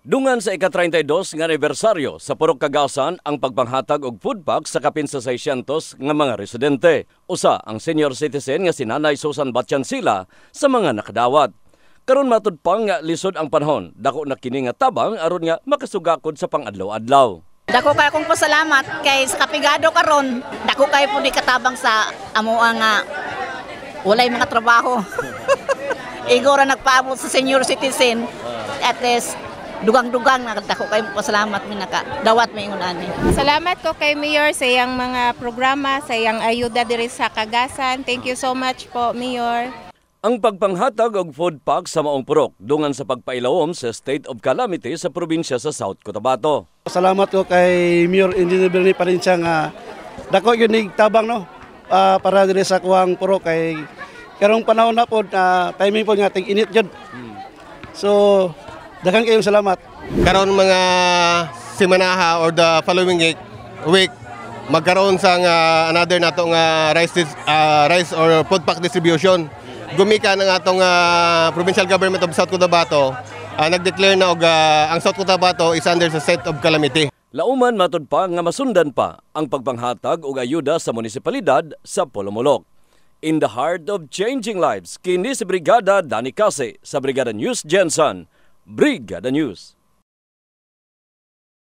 Dungan sa ika-32 nga anibersaryo sa Purok Kagasan ang pagpanghatag og food pack sa kapin sa 600 nga mga residente. Usa ang senior citizen nga si Nanay Susan Batyansila sa mga nakadawat. Karon matud pang nga lisod ang panahon, dako na kini nga tabang aron nga makasugakod sa pang-adlaw-adlaw. Dako kay akong pasalamat kay sa kapigado karon, dako kay pud katabang sa amoa nga walay mga trabaho. Igora nagpaabot sa senior citizen. At least dugang-dugang na dako kay pasalamat mi nakadawat mi ingon ani. Salamat ko kay Mayor sa iyang mga programa, sa iyang ayuda diri sa Kagasan. Thank you so much po, Mayor. Ang pagpanghatag og food pack sa maong purok dungan sa pagpailawom sa state of calamity sa probinsya sa South Cotabato. Salamat ko kay Mayor Engineer Bernie Parinsya nga dako gyud nig tabang no para diri sa kuwang purok kay karong panahon na pod timing pod nga tig-init jud. So daghang kayong salamat. Karon mga semanaha or the following week magkaroon sa another nato nga rice or food pack distribution. Gumika ng atong provincial government of South Cotabato, nag-declare na og ang South Cotabato is under the state of calamity. Lauman matud pa nga masundan pa ang pagpanghatag og ayuda sa munisipalidad sa Polomolok. In the heart of changing lives, kini si Brigada Dani Case sa Brigada News Jensen. Brigada News.